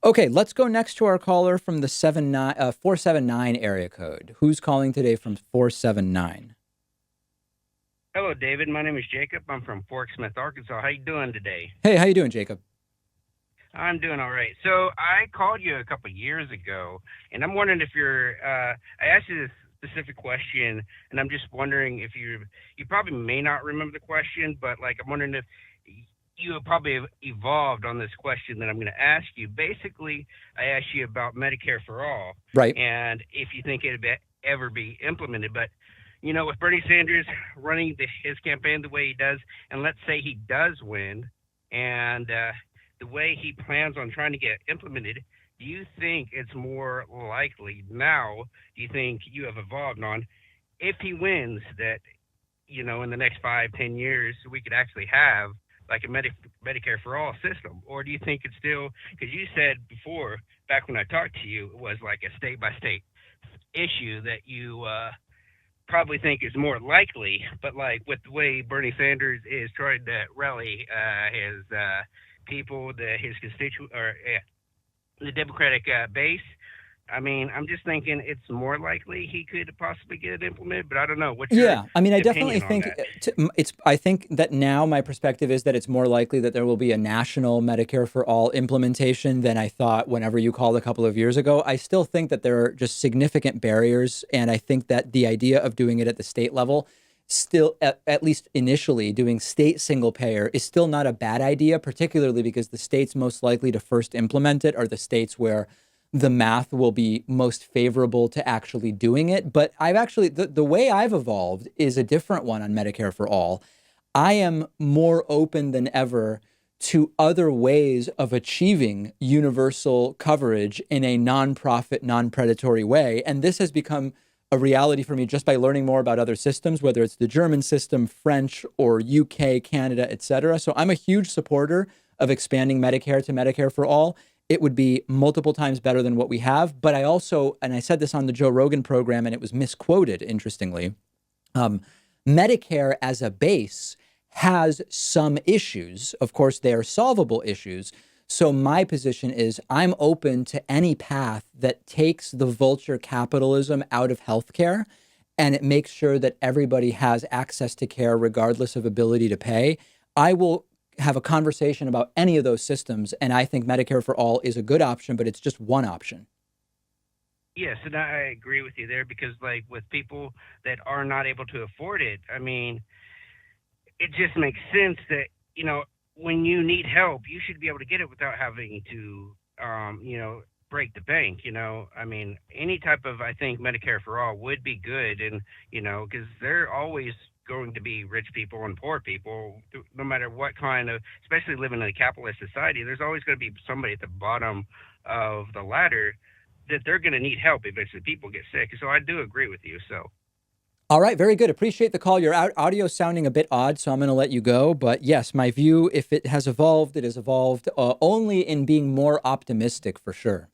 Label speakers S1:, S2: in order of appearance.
S1: Okay, let's go next to our caller from the 479 area code. Who's calling today from 479?
S2: Hello, David. My name is Jacob. I'm from Fort Smith, Arkansas. How you doing today?
S1: Hey, how you doing, Jacob?
S2: I'm doing all right. So I called you a couple years ago, and I'm wondering if you're. I asked you this specific question, and I'm just wondering if you probably may not remember the question, but like I'm wondering if you have probably have evolved on this question that I'm going to ask you. Basically, I asked you about Medicare for all,
S1: Right.
S2: and if you think ever be implemented. But with Bernie Sanders running his campaign the way he does, and let's say he does win, and the way he plans on trying to get implemented, do you think it's more likely now? Do you think you have evolved on if he wins that in the next 5, 10 years we could actually have like a Medicare for all system, or do you think it's still because you said before back when I talked to you it was like a state by state issue that you probably think is more likely, but like with the way Bernie Sanders is trying to rally his people, his constituent or the Democratic base. I mean, I'm just thinking it's more likely he could possibly get it implemented, but I don't know. What's your
S1: Yeah, I mean, I definitely
S2: opinion on
S1: think
S2: that?
S1: it's. I think that now my perspective is that it's more likely that there will be a national Medicare for all implementation than I thought whenever you called a couple of years ago. I still think that there are just significant barriers, and I think that the idea of doing it at the state level, still at least initially doing state single payer, is still not a bad idea, particularly because the states most likely to first implement it are the states where the math will be most favorable to actually doing it. But I've actually, the way I've evolved is a different one on Medicare for all. I am more open than ever to other ways of achieving universal coverage in a nonprofit, non-predatory way. And this has become a reality for me just by learning more about other systems, whether it's the German system, French, or UK, Canada, et cetera. So I'm a huge supporter of expanding Medicare to Medicare for all. It would be multiple times better than what we have. But I also, and I said this on the Joe Rogan program, and it was misquoted, interestingly, um, Medicare as a base has some issues. Of course, they are solvable issues. So my position is I'm open to any path that takes the vulture capitalism out of healthcare and it makes sure that everybody has access to care regardless of ability to pay. I will have a conversation about any of those systems. And I think Medicare for all is a good option, but it's just one option.
S2: Yes, and I agree with you there because like with people that are not able to afford it, I mean, it just makes sense that when you need help, you should be able to get it without having to break the bank. I mean, any type of I think Medicare for all would be good, and because there are always going to be rich people and poor people, no matter what kind of, especially living in a capitalist society. There's always going to be somebody at the bottom of the ladder that they're going to need help eventually. People get sick, so I do agree with you. So.
S1: All right, very good. Appreciate the call. Your audio sounding a bit odd, so I'm going to let you go. But yes, my view, if it has evolved, it has evolved only in being more optimistic for sure.